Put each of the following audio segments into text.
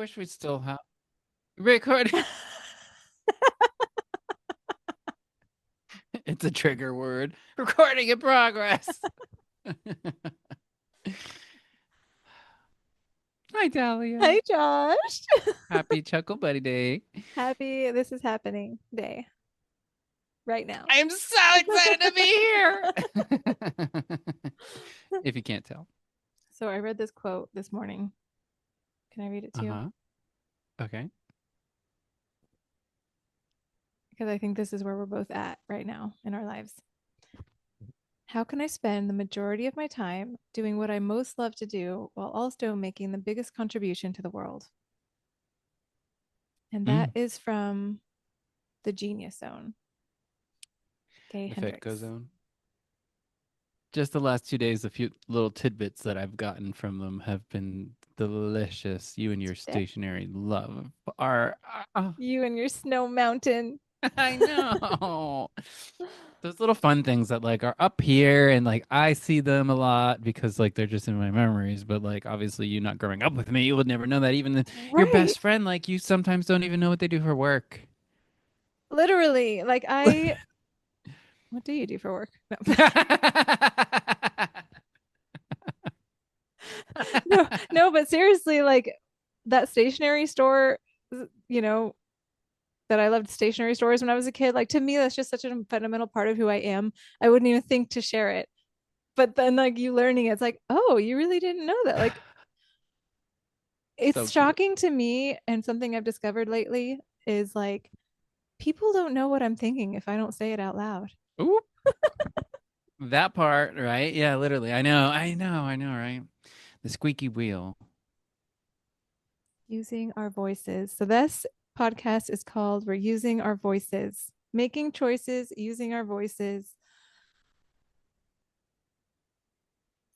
wish we still have recording. It's a trigger word. Recording in progress. Hi, Talia. Hi, Josh. Happy Chuckle Buddy Day. Happy this is happening day right now. I'm so excited to be here. If you can't tell. So I read this quote this morning. Can I read it to you? Uh-huh. Okay. Because I think this is where we're both at right now in our lives. How can I spend the majority of my time doing what I most love to do while also making the biggest contribution to the world? And that Mm. is from The Genius Zone, Gay The Fitco Hendricks. Zone. Just the last 2 days, a few little tidbits that I've gotten from them have been delicious. You and your stationary love are. You and your snow mountain. I know. Those little fun things that like are up here and like I see them a lot because like they're just in my memories, but like obviously you not growing up with me, you would never know that. Even your Right. best friend, like you sometimes don't even know what they do for work. Literally, like I what do you do for work? No. No, no, but seriously, like that stationery store, you know, that I loved stationery stores when I was a kid, like to me, that's just such a fundamental part of who I am. I wouldn't even think to share it. But then, like, you learning, it's like, oh, you really didn't know that. Like, So it's cute. shocking to me. And something I've discovered lately is like, people don't know what I'm thinking if I don't say it out loud. Oop, that part, right? Yeah, literally. I know, right? The squeaky wheel. Using our voices. So, this podcast is called We're Using Our Voices, making choices, using our voices.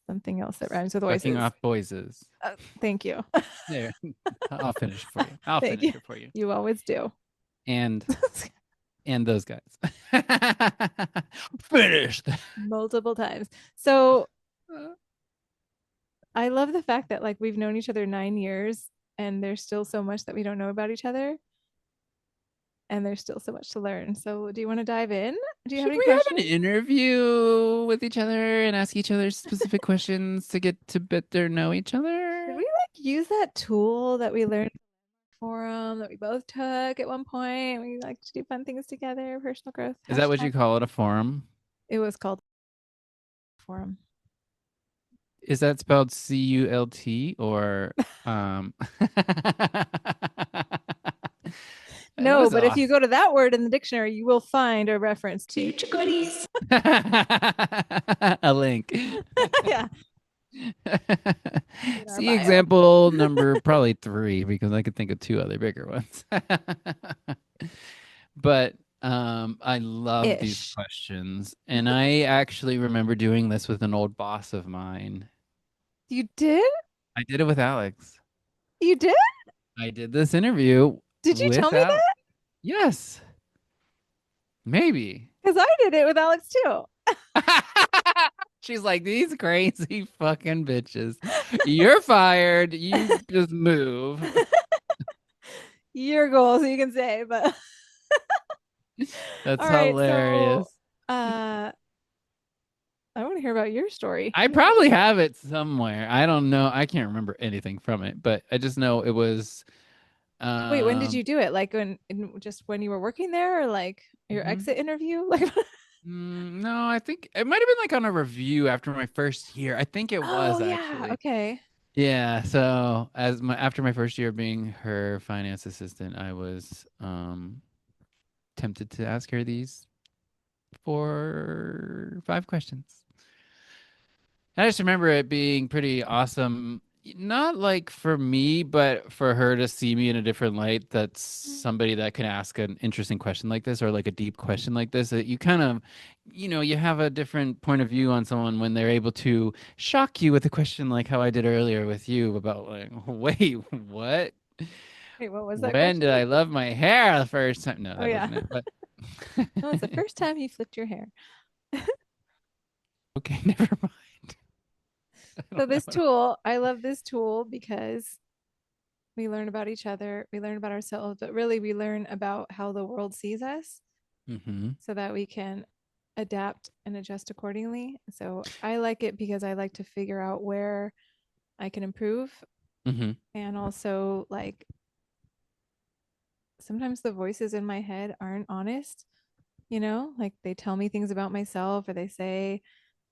Something else that rhymes with Sucking voices. off voices. Thank you. There. I'll finish it for you. I'll Thank finish you. it for you. You always do. And those guys. Finished. Multiple times. So I love the fact that like we've known each other 9 years and there's still so much that we don't know about each other and there's still so much to learn. So do you want to dive in? Do you have Should any we have an questions? interview with each other and ask each other specific questions to get to better know each Should other? we like use that tool that we learned forum that we both took at one point? We like to do fun things together, personal growth. Is that what Hashtag. you call it, a forum? It was called forum. Is that spelled CULT or that No, was but if you awesome. go to that word in the dictionary, you will find a reference to Chuckle Buddies. A link. Yeah, in our See bio. example number probably 3 because I could think of 2 other bigger ones. But I love these Ish. questions. And I actually remember doing this with an old boss of mine. You did? I did it with Alex. You did? I did this interview Did you tell with me Alex. that? Yes, maybe. Because I did it with Alex too. She's like, these crazy fucking bitches. You're fired. You just move. Your goals, you can say, but That's all right. So hilarious. uh I want to hear about your story. I probably have it somewhere. I don't know. I can't remember anything from it, but I just know it was Wait, when did um you do it? Like just when you were working there or like your mhm. exit interview? Like No, I think it might have been like on a review after my first year. I think it oh was yeah, actually. okay. Yeah, so as my after my first year being her finance assistant, I was tempted to ask her these 4 5 questions. I just remember it being pretty awesome. Not like for me, but for her to see me in a different light. That's somebody that can ask an interesting question like this or like a deep question like this. That you kind of, you have a different point of view on someone when they're able to shock you with a question like how I did earlier with you about like, wait, what? Wait, what was that When question? did I love my hair the first time? No, Oh that yeah. wasn't it. But No, it's the first time you flipped your hair. okay, never mind. I So don't know this what. tool, I love this tool because We learn about each other, we learn about ourselves, but really we learn about how the world sees us Mm-hmm. so that we can adapt and adjust accordingly. So I like it because I like to figure out where I can improve, Mm-hmm. and also like sometimes the voices in my head aren't honest, like they tell me things about myself, or they say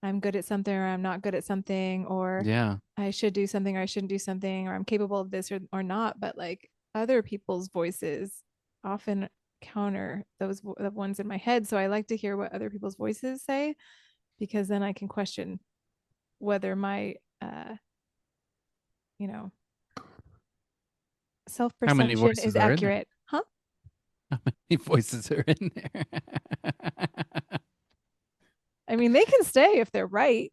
I'm good at something or I'm not good at something, or Yeah. I should do something or I shouldn't do something, or I'm capable of this or not. But like other people's voices often counter those the ones in my head. So I like to hear what other people's voices say, because then I can question whether my you know, self How many perception is voices are in there? accurate. Huh? How many voices are in there? I mean, they can stay if they're right.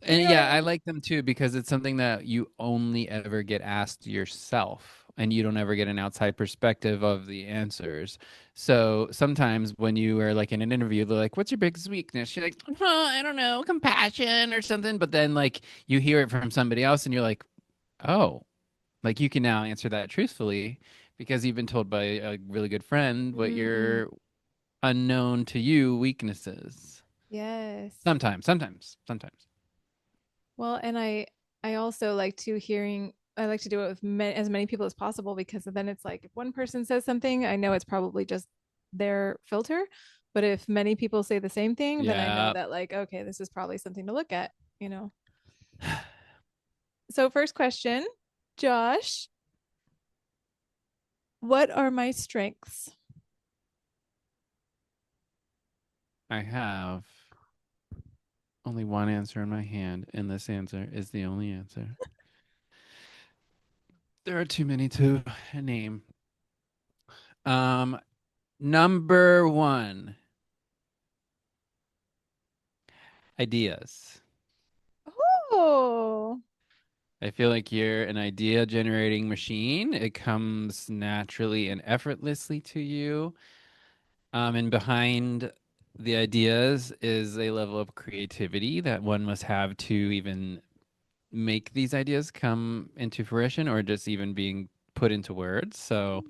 And You know what I yeah, I mean? like them too because it's something that you only ever get asked yourself and you don't ever get an outside perspective of the answers. So sometimes when you are like in an interview, they're like, "What's your biggest weakness?" You're like, "Oh, I don't know, compassion or something." But then like you hear it from somebody else and you're like, "Oh, like you can now answer that truthfully because you've been told by a really good friend what Mm, your unknown to you weaknesses." yes. Sometimes. Well, and I also like to hearing. I like to do it with as many people as possible, because then it's like if one person says something, I know it's probably just their filter. But if many people say the same thing, then I know Yeah. that like, okay, this is probably something to look at, you know. So first question, Josh, what are my strengths? I have only one answer in my hand, and this answer is the only answer. There are too many to name. Um, Number one, ideas. Oh. I feel like you're an idea generating machine. It comes naturally and effortlessly to you. And behind the ideas is a level of creativity that one must have to even make these ideas come into fruition or just even being put into words. So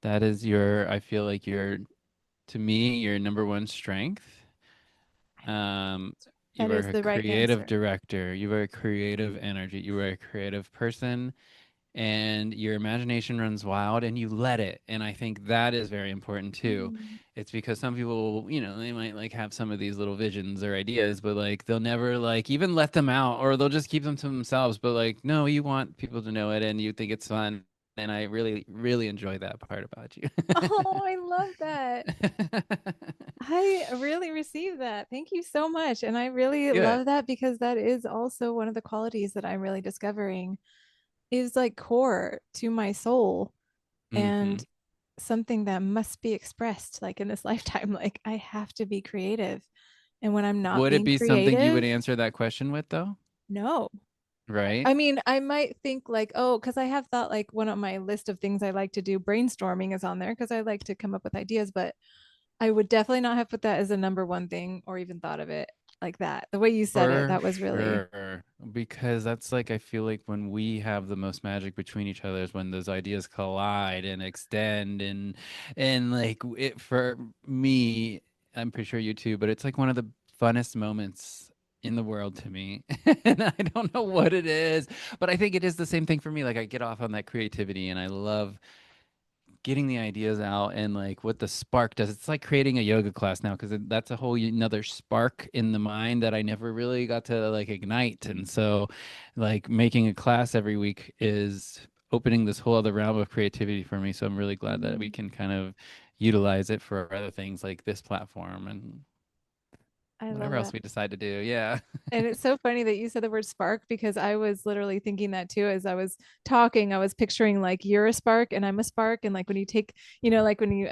that is I feel like to me, your number one strength. You That are is a the right creative answer. director. You are a creative energy. You are a creative person, and your imagination runs wild, and you let it. And I think that is very important too. Mm. It's because some people, they might like have some of these little visions or ideas, but like they'll never like even let them out, or they'll just keep them to themselves. But like, no, you want people to know it, and you think it's fun. And I really, really enjoy that part about you. Oh, I love that. I really received that. Thank you so much. And I really Good. love that, because that is also one of the qualities that I'm really discovering is like core to my soul, Hmm. and something that must be expressed like in this lifetime. Like I have to be creative. And when I'm not Would it being be something you would creative, answer that question with, though? no. Right? I mean, I might think like, oh, because I have thought like one of my list of things I like to do, brainstorming is on there because I like to come up with ideas, but I would definitely not have put that as a number one thing or even thought of it like that. The way you said it, For that was really, sure. Because that's like, I feel like when we have the most magic between each other is when those ideas collide and extend and like it for me, I'm pretty sure you too, but it's like one of the funnest moments in the world to me. And I don't know what it is, but I think it is the same thing for me. Like I get off on that creativity and I love getting the ideas out and like what the spark does. It's like creating a yoga class now because that's a whole another spark in the mind that I never really got to like ignite. And so, like making a class every week is opening this whole other realm of creativity for me. So I'm really glad that we can kind of utilize it for other things like this platform and I whatever love else that. we decide to do. Yeah. And it's so funny that you said the word spark, because I was literally thinking that too as I was talking. I was picturing like you're a spark and I'm a spark. And like when you take, like when you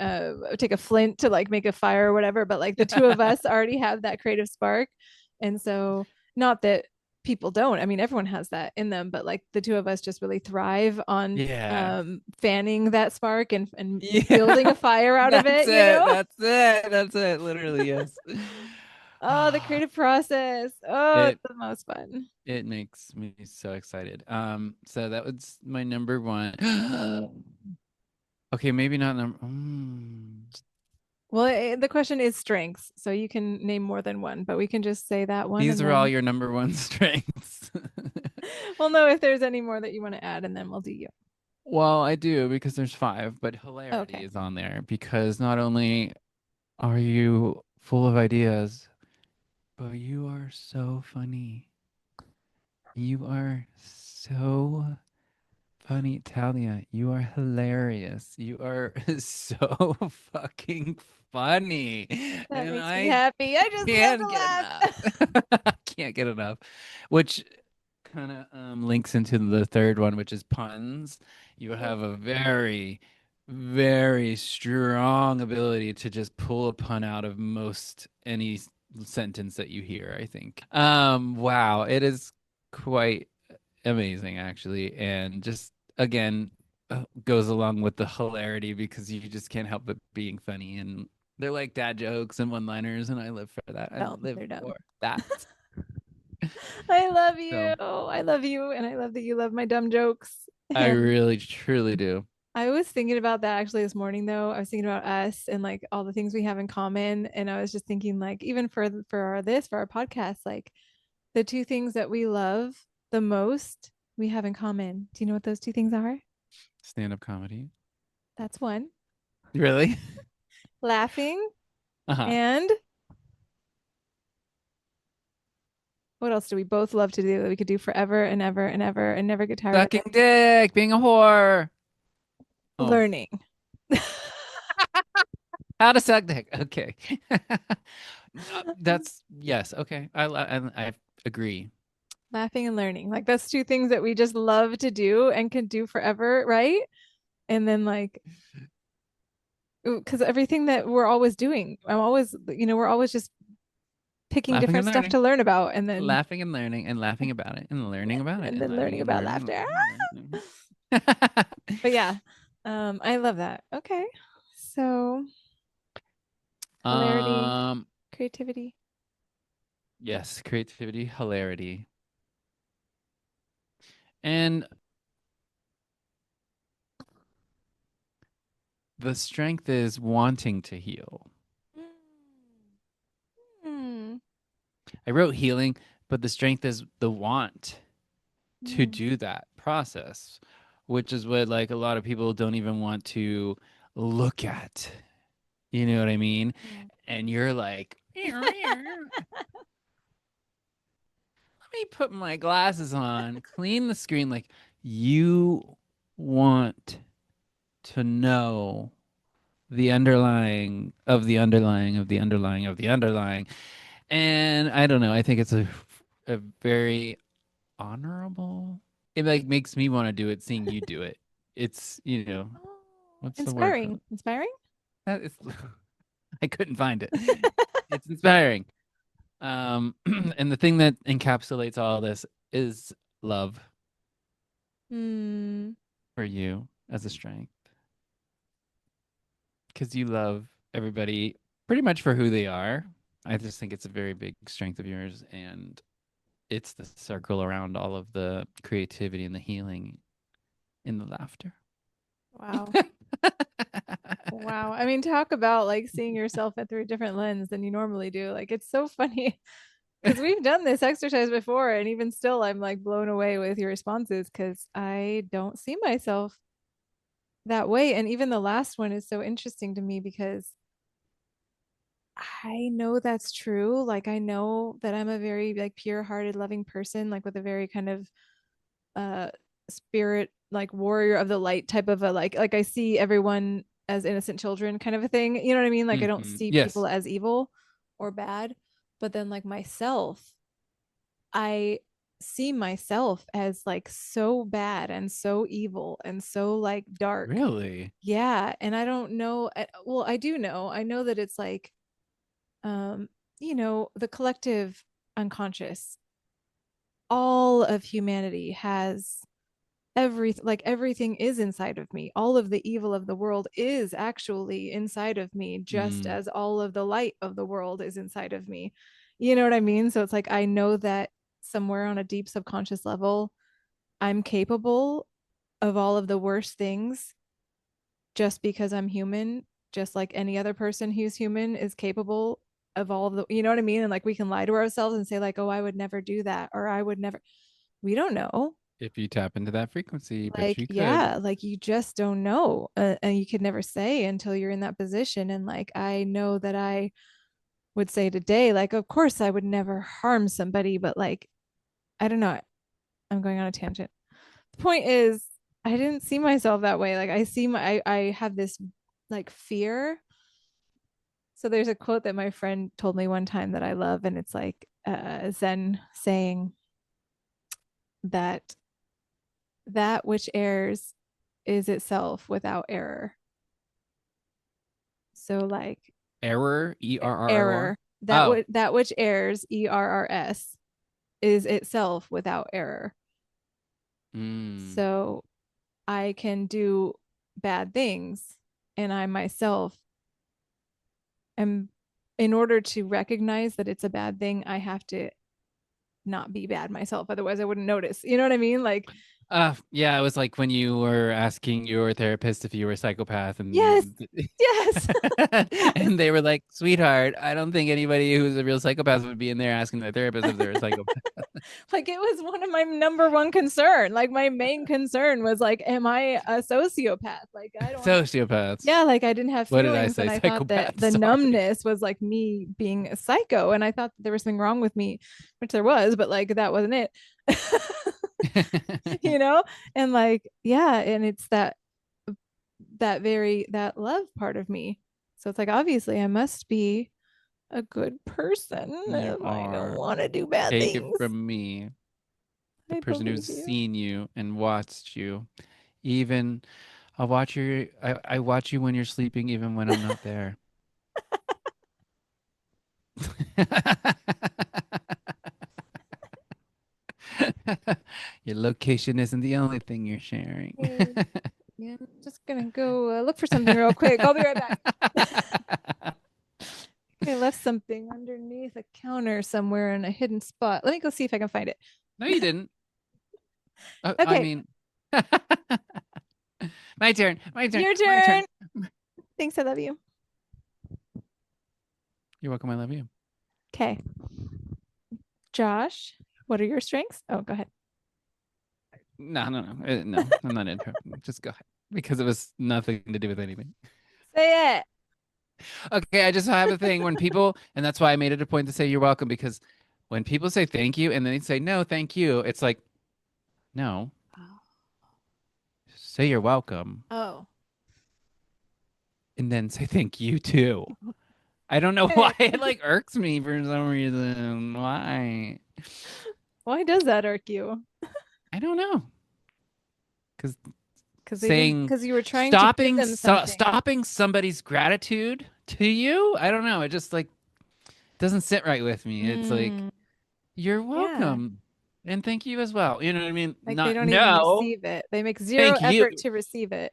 take a flint to like make a fire or whatever, but like the two of us already have that creative spark. And so, not that people don't, I mean, everyone has that in them, but like the two of us just really thrive on Yeah. fanning that spark and building Yeah. a fire out of That's it, it. That's it. That's it. Literally, yes. Oh, the creative process. Oh, it's It the most fun. it makes me so excited. So that was my number one. Okay, maybe not number. Well, the question is strengths, so you can name more than one, but we can just say that one These and are all then your number one strengths. we'll know if there's any more that you want to add, and then we'll do you. Well, I do because there's five, but hilarity Okay. is on there because not only are you full of ideas, but you are so funny. You are so funny, Talia. You are hilarious. You are so fucking funny. That And makes me I happy. I just love can't to get enough. laugh. I can't get enough. Which kind of links into the third one, which is puns. You have a very, very strong ability to just pull a pun out of most any sentence that you hear, I think. Wow, it is quite amazing actually, and just again goes along with the hilarity because you just can't help but being funny, and they're like dad jokes and one-liners, and I live for that. I No, live they're dumb. for that. I love you. So I love you. And I love that you love my dumb jokes. I And really truly do. I was thinking about that actually this morning though. I was thinking about us and like all the things we have in common. And I was just thinking like even for our podcast, like the two things that we love the most we have in common. Do you know what those two things are? Stand-up comedy. That's one. Really? Laughing Uh-huh. and what else do we both love to do that we could do forever and ever and ever and never get tired of Sucking it? dick, being a whore. Oh, Learning. how to suck dick. Okay. That's yes. Okay. I agree. Laughing and learning. Like that's two things that we just love to do and can do forever, right? And then like because everything that we're always doing, I'm always, we're always just picking Laughing different and stuff learning. to learn about and then Laughing and learning and laughing about it and learning about it and and then laughing learning and about learning and laughter. learning and But learning. yeah, I love that. Okay. So hilarity, um, creativity. yes, creativity, hilarity, and the strength is wanting to heal. Hmm. I wrote healing, but the strength is the want to Hmm. do that process, which is what like a lot of people don't even want to look at. You know what I mean? Hmm. And you're like, let me put my glasses on, clean the screen. Like you want to know the underlying of the underlying of the underlying of the underlying. And I don't know. I think it's a very honorable. It like makes me want to do it seeing you do it. It's, Oh, what's the word for inspiring. it? Inspiring? That is I couldn't find it. It's inspiring. And the thing that encapsulates all this is love Hmm. for you as a strength because you love everybody pretty much for who they are. I just think it's a very big strength of yours, and it's the circle around all of the creativity and the healing in the laughter. Wow. Wow. I mean, talk about like seeing yourself through a different lens than you normally do. Like, it's so funny because we've done this exercise before, and even still, I'm like blown away with your responses because I don't see myself that way. And even the last one is so interesting to me because I know that's true. Like, I know that I'm a very like pure-hearted, loving person, like with a very kind of uh spirit like warrior of the light type of a like I see everyone as innocent children kind of a thing. You know what I mean? Like I don't see people Yes, as evil or bad. But then like myself, I see myself as like so bad and so evil and so like dark. really. Yeah, and I don't know well, I do know. I know that it's like um the collective unconscious, all of humanity has everything is inside of me. All of the evil of the world is actually inside of me, just Mm. as all of the light of the world is inside of me. You know what I mean? So it's like I know that somewhere on a deep subconscious level, I'm capable of all of the worst things just because I'm human, just like any other person who's human is capable of all of the, you know what I mean? And like we can lie to ourselves and say, like, oh, I would never do that, or I would never, we don't know. If you tap into that frequency, but Like, you could. yeah, like you just don't know. And you could never say until you're in that position. And like, I know that I would say today, like, of course, I would never harm somebody, but like, I don't know. I'm going on a tangent. The point is, I didn't see myself that way. Like, I have this like fear. So there's a quote that my friend told me one time that I love, and it's like Zen saying that that which errs is itself without error. So like Error, ERROR. error, that Oh, which errs, ERRS, is itself without error. mm. So I can do bad things, and I myself am, in order to recognize that it's a bad thing, I have to not be bad myself. Otherwise, I wouldn't notice. You know what I mean? Like, Yeah, it was like when you were asking your therapist if you were a psychopath, yes, and yes, yes. and they were like, "Sweetheart, I don't think anybody who's a real psychopath would be in there asking their therapist if they're a psychopath." Like it was one of my number one concern. Like my main concern was like, am I a sociopath? Like I don't have, Sociopaths. yeah, like I didn't have What did I feelings, and say? I thought that Psychopath. the Sorry. numbness was like me being a psycho, and I thought there was something wrong with me, which there was, but like that wasn't it. You know? And like, yeah, and it's that love part of me. So it's like obviously I must be a good person You if I don't are. want to do bad Take it things. from me, the I person who's believe you. seen you and watched you. Even I watch you when you're sleeping, even when I'm not there. Your location isn't the only thing you're sharing. Okay. Yeah, I'm just gonna go look for something real quick. I'll be right back. I left something underneath a counter somewhere in a hidden spot. Let me go see if I can find it. No, you didn't. I Okay, mean, my turn. My turn. your My turn. turn. Thanks, I love you. You're welcome. I love you. Okay, Josh, what are your strengths? Oh, go ahead. No, no, no, no. I'm not interrupting. Just go ahead because it was nothing to do with anything. Say it. Okay, I just have a thing when people, and that's why I made it a point to say you're welcome because when people say thank you and then they say no, thank you, it's like no, say you're welcome Oh. and then say thank you too. I don't know why Okay. it like irks me for some reason. Why? Why does that irk you? I don't know. Because Because they didn't. saying Because you were trying to give them something. stopping somebody's gratitude to you, I don't know. It just like doesn't sit right with me. It's like Mm, you're yeah. welcome and thank you as well. You know what I mean? Like they Not don't even no, receive it. They make zero thank you. effort to receive it.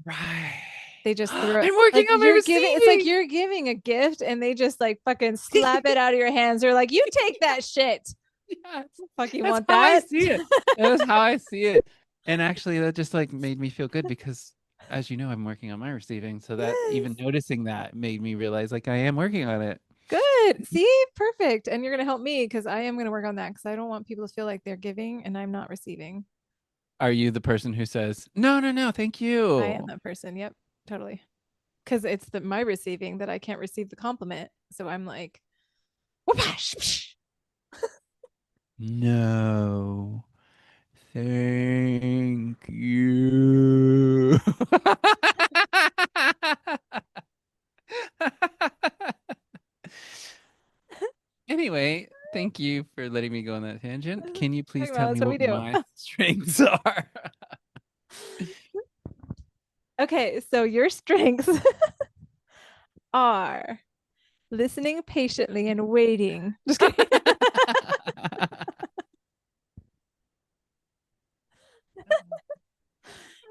Right. They just throw it. I'm working Like on my you're giving, it's like receiving. you're giving a gift and they just like fucking slap it out of your hands. They're like, you take that shit. Yes. Fucking That's want how I that? see it. That is how I see it. And actually that just like made me feel good because as you know, I'm working on my receiving. So that even Yes. noticing that made me realize like I am working on it. Good. See, perfect. And you're going to help me because I am going to work on that because I don't want people to feel like they're giving and I'm not receiving. Are you the person who says, no, no, no, thank I am you? that person. Yep. Totally. Because it's my receiving that I can't receive the compliment. So I'm like, whoopash. No, thank you. Anyway, thank you for letting me go on that tangent. Can you please tell Well, me that's what we what do. my strengths are? Okay. So your strengths are listening patiently and waiting. Just kidding.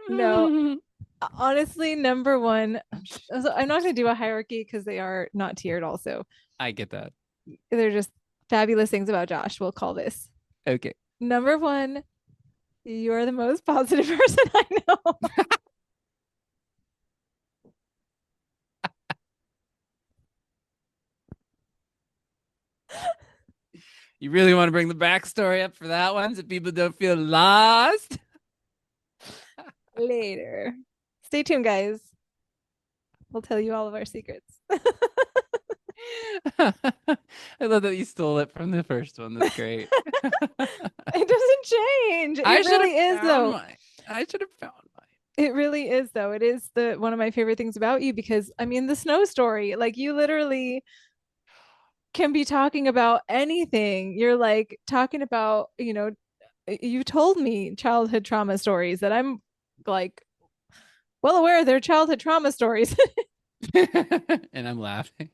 No, honestly, number one, so I'm not going to do a hierarchy because they are not tiered also. I get that. They're just fabulous things about Josh. We'll call this. Okay. Number one, you're the most positive person I know. You really want to bring the backstory up for that one so people don't feel lost? Later. Stay tuned, guys. We'll tell you all of our secrets. I love that you stole it from the first one. That's great. It doesn't change. I It should have really is, found though. mine. I should have found mine. It really is, though. It is the one of my favorite things about you because I mean the snow story. Like you literally can be talking about anything. You're like talking about, you told me childhood trauma stories that I'm like well aware they're childhood trauma stories. And I'm laughing.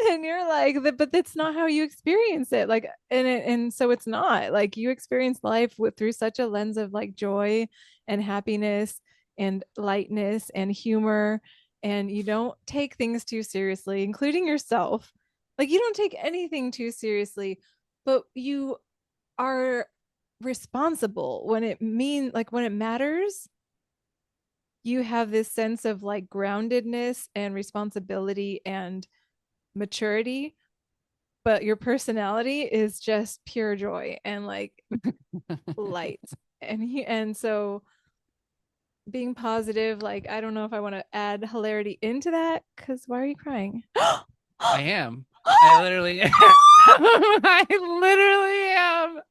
And you're like, but that's not how you experience it. Like, and so it's not like you experience life through such a lens of like joy and happiness and lightness and humor. And you don't take things too seriously, including yourself. Like, you don't take anything too seriously, but you are responsible when it matters. You have this sense of like groundedness and responsibility and maturity, but your personality is just pure joy and like light. And so being positive, like I don't know if I want to add hilarity into that because why are you crying? I am. I literally am. I literally am.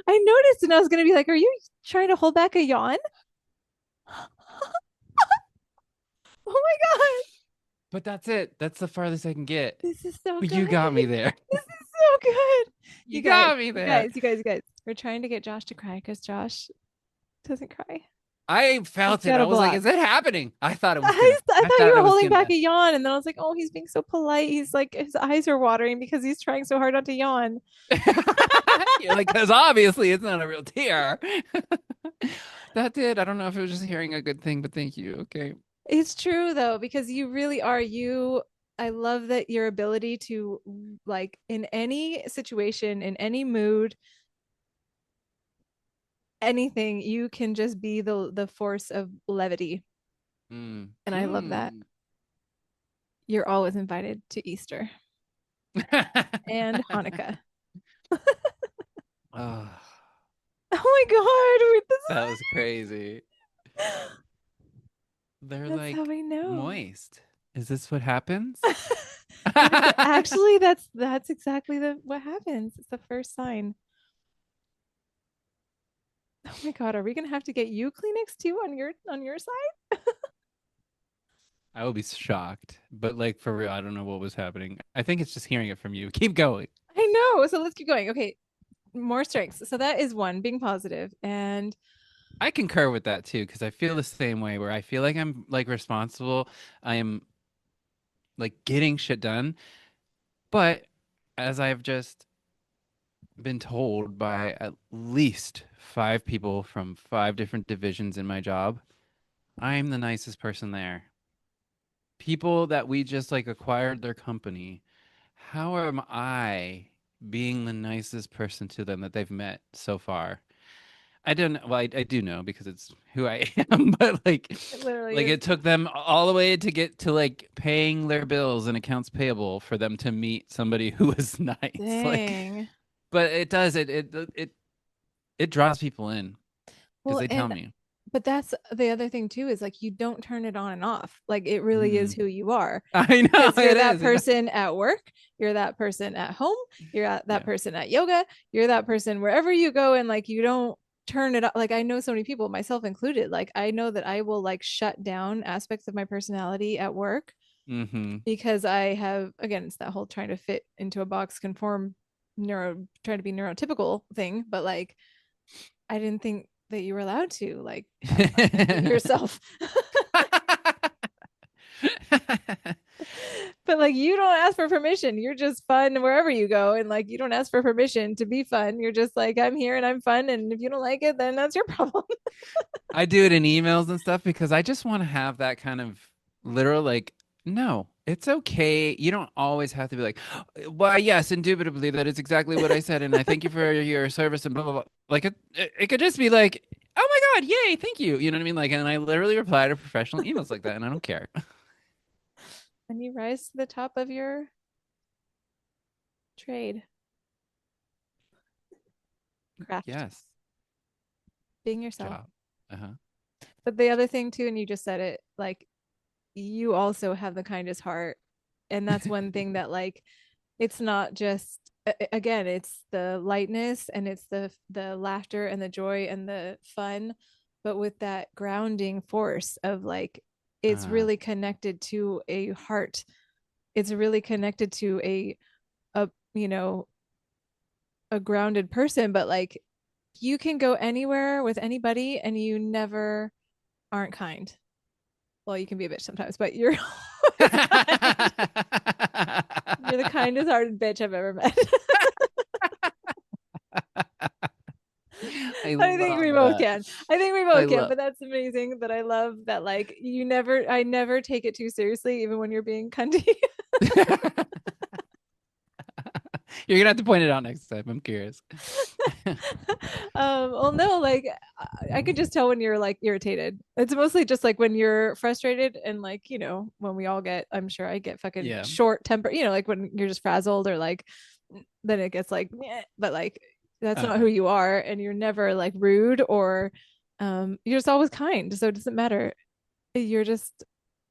I noticed and I was gonna be like, are you trying to hold back a yawn? Oh my god, But that's it. That's the farthest I can get. this is so But you good. got me there. This is so good. You got me there. You guys, we're trying to get Josh to cry because Josh doesn't cry. I He's felt it. got I a was like, block. is it happening? I thought it was I, gonna. I I thought you thought were it was holding back gonna. a yawn, and then I was like, "Oh, he's being so polite." He's like, his eyes are watering because he's trying so hard not to yawn. You're like, because obviously it's not a real tear. That did. I don't know if it was just hearing a good thing, but thank you. Okay. It's true though, because you really are you. I love that your ability to like in any situation, in any mood, anything, you can just be the force of levity, Mm. and I love that. Hmm. You're always invited to Easter and Hanukkah. Oh, Oh my that was crazy. They're that's how like we know. moist. Is this what happens? Actually, that's exactly the what happens. It's the first sign. Oh my god, are we gonna have to get you Kleenex too on your side? I will be shocked, but like for real, I don't know what was happening. I think it's just hearing it from you. Keep going. I know. So let's keep going. Okay, more strengths. So that is one, being positive. And I concur with that too, because I feel the same way where I feel like I'm like responsible. I am like getting shit done. But as I've just been told by at least five people from five different divisions in my job, I'm the nicest person there. People that we just like acquired their company. How am I being the nicest person to them that they've met so far? I don't well, I do know because it's who I am, but it literally like is. it took them all the way to get to like paying their bills and accounts payable for them to meet somebody who was nice. Like, Dang. but it does it draws people in because Well, they tell and me. but that's the other thing too is like you don't turn it on and off. Like it really is Mm. who you are. I know Because you're it that is. person at work, you're that person at home, that Yeah. person at yoga, you're that person wherever you go, and like you don't turn it up. Like I know so many people, myself included, like I know that I will like shut down aspects of my personality at work Mm-hmm. because I have again, it's that whole trying to fit into a box, conform trying to be neurotypical thing, but like I didn't think that you were allowed to like be yourself. But like you don't ask for permission. You're just fun wherever you go. And like you don't ask for permission to be fun. You're just like, I'm here and I'm fun. And if you don't like it, then that's your problem. I do it in emails and stuff because I just want to have that kind of literal, like, no, it's okay. You don't always have to be like, why, yes, indubitably, that is exactly what I said, and I thank you for your service and blah blah blah. Like it could just be like, oh my God, yay, thank you. You know what I mean? Like, and I literally reply to professional emails like that, and I don't care. And you rise to the top of your trade, craft, Yes, being yourself. job. Uh-huh. But the other thing too, and you just said it, like you also have the kindest heart. And that's one thing that like it's not just again, it's the lightness and it's the laughter and the joy and the fun, but with that grounding force of like it's Uh, really connected to a heart. It's really connected to a you know, a grounded person, but like you can go anywhere with anybody and you never aren't kind. Well, you can be a bitch sometimes, but you're always kind. You're the kindest hearted bitch I've ever met. I I think we love both that. can. I think we I both can, love. but that's amazing that I love that like you never I never take it too seriously, even when you're being cunty. You're gonna have to point it out next time. I'm curious. Well, no, like I could just tell when you're like irritated. It's mostly just like when you're frustrated and like, you know, when we all get, I'm sure I get fucking Yeah. short temper, you know, like when you're just frazzled or like, then it gets like, meh, but like that's not who Uh-huh. you are. And you're never like rude or, you're just always kind. So it doesn't matter. You're just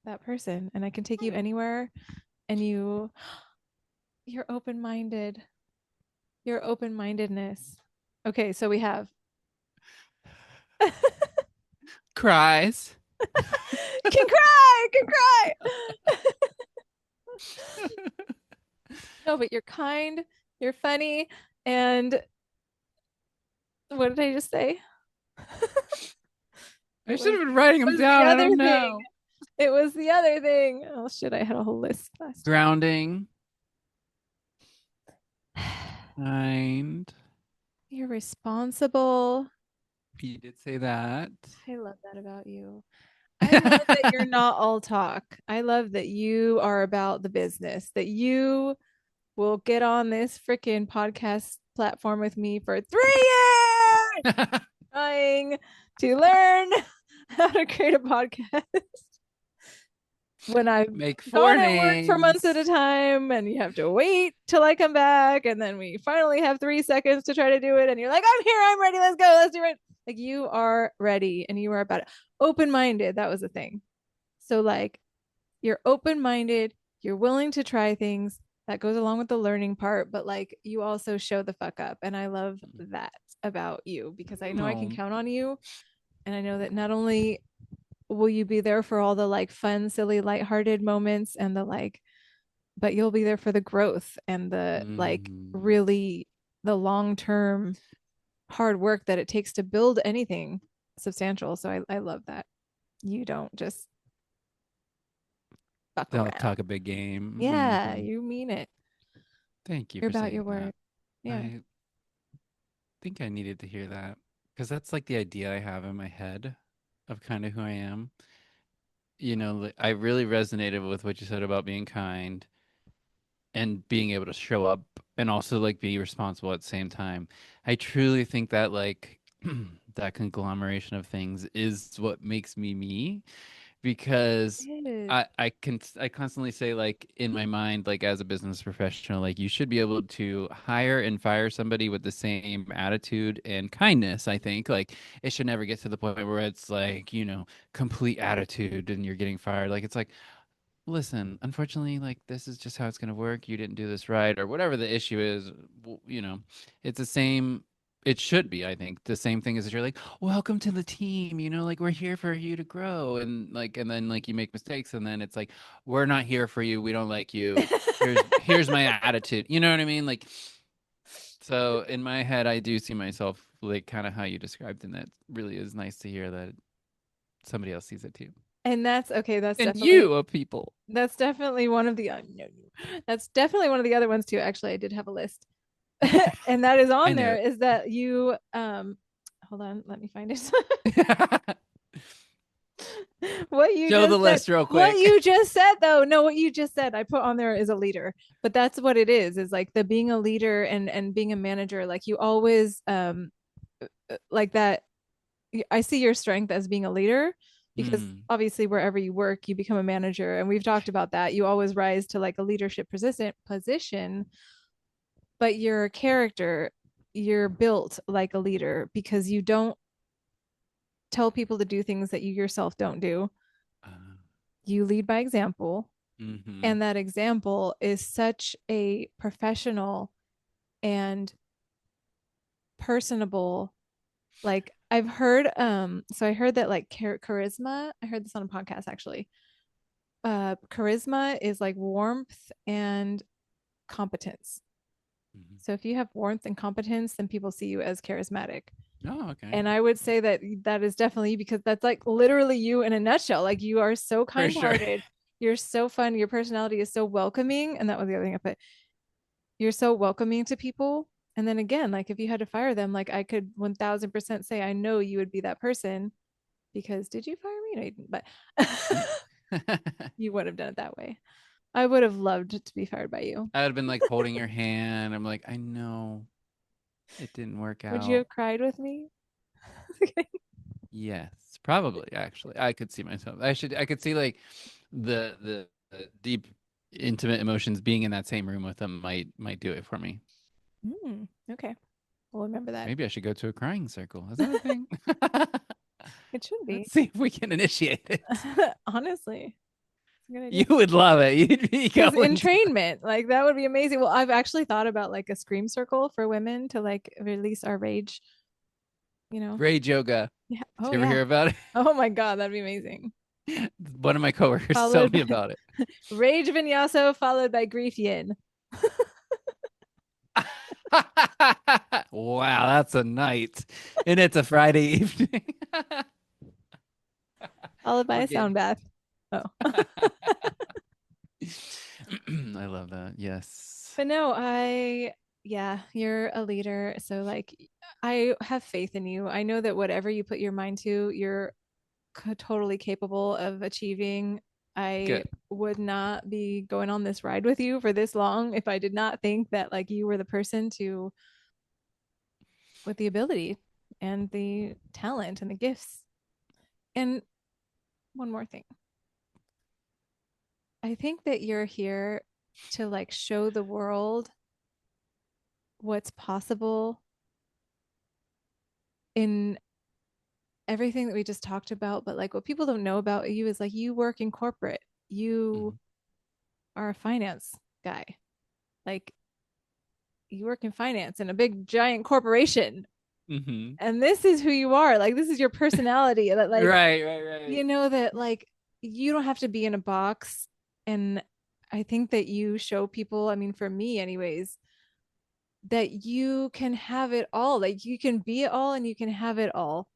that person and I can take you anywhere and you're open-minded. Your open-mindedness. Okay, so we have Cries. can cry. No, but you're kind, you're funny, and what did I just say? I It should was have been writing them the down. I other don't thing. know. It was the other thing. Oh shit, I had a whole list last Grounding. time. Kind. You're responsible. You did say that. I love that about you. I love that you're not all talk. I love that you are about the business, that you will get on this freaking podcast platform with me for 3 years trying to learn how to create a podcast when I've Make gone four at work for months at a names. time and you have to wait till I come back and then we finally have 3 seconds to try to do it and you're like, I'm here, I'm ready, let's go, let's do it. Like you are ready and you are about it. Open-minded, that was the thing. So like you're open-minded, you're willing to try things. That goes along with the learning part, but like you also show the fuck up. And I love that about you because I know I can No. count on you. And I know that not only will you be there for all the like fun, silly, lighthearted moments and the like, but you'll be there for the growth and the like Mm. really the long-term hard work that it takes to build anything substantial. So I love that. You don't just fuck They'll around. talk a big game. Yeah, Hmm. you mean it. Thank you You're for about your saying word. that. Yeah. I think I needed to hear that because that's like the idea I have in my head of kind of who I am. I really resonated with what you said about being kind and being able to show up and also like be responsible at the same time. I truly think that like that conglomeration of things is what makes me me because It is. I constantly say like in my mind like as a business professional like you should be able to hire and fire somebody with the same attitude and kindness. I think like it should never get to the point where it's like complete attitude and you're getting fired. Like it's like, listen, unfortunately, like this is just how it's going to work. You didn't do this right, or whatever the issue is. It's the same. It should be, I think, the same thing as you're like, welcome to the team. Like we're here for you to grow, and then like you make mistakes, and then it's like, we're not here for you. We don't like you. Here's my attitude. You know what I mean? Like, so in my head, I do see myself like kind of how you described, and that really is nice to hear that somebody else sees it too. And that's okay. And you of people. That's definitely one of the no, no. That's definitely one of the other ones too. Actually, I did have a list. And that is I on knew there is that you hold on, let me find it. it. What you Show the just said. list real What quick. you just said though. No, what you just said I put on there is a leader. But that's what it is like the being a leader and being a manager. Like you always like that. I see your strength as being a leader because Hmm. obviously wherever you work, you become a manager. And we've talked about that. You always rise to like a leadership position, but your character, you're built like a leader because you don't tell people to do things that you yourself don't do. You lead by example. Mm-hmm. And that example is such a professional and personable. Like I've heard so I heard that like charisma, I heard this on a podcast actually. Charisma is like warmth and competence. Mm-hmm. So if you have warmth and competence, then people see you as charismatic. Oh, okay. And I would say that that is definitely because that's like literally you in a nutshell. Like you are so For sure. kind-hearted, you're so fun, your personality is so welcoming, and that was the other thing I put. You're so welcoming to people. And then again, like if you had to fire them, like I could 1000% say I know you would be that person because did you fire me? No, you didn't, but you would have done it that way. I would have loved to be fired by you. I would have been like holding your hand. I'm like, I know it didn't work Would you out. have cried with me? Yes, probably actually. I could see myself. I could see like the deep intimate emotions being in that same room with them might do it for me. Okay, we'll remember that. Maybe I should go to a crying circle. Is that a thing? It should be. Let's see if we can initiate it. Honestly, it's a good You idea. would love it. You'd be Because going to entrainment, like that would be amazing. Well, I've actually thought about like a scream circle for women to like release our rage, you know? rage yoga. Yeah. Did Oh, you ever yeah. hear about Oh my God, that'd be amazing. it? One of my coworkers told Followed me by about it. rage vinyasa, followed by grief yin, Wow, that's a night. And it's a Friday evening. followed by We're a sound getting bath. Oh. I love that. Yes. But no, yeah, you're a leader. So, like, I have faith in you. I know that whatever you put your mind to, you're totally capable of achieving. I Good. would not be going on this ride with you for this long if I did not think that, like, you were the person to, with the ability and the talent and the gifts. And one more thing. I think that you're here to, like, show the world what's possible in everything that we just talked about, but like what people don't know about you is like you work in corporate. You Mhm. are a finance guy. Like you work in finance in a big giant corporation. Mhm. And this is who you are. Like this is your personality that like Right, right, right. you know that like you don't have to be in a box and I think that you show people, I mean for me anyways, that you can have it all. Like you can be it all and you can have it all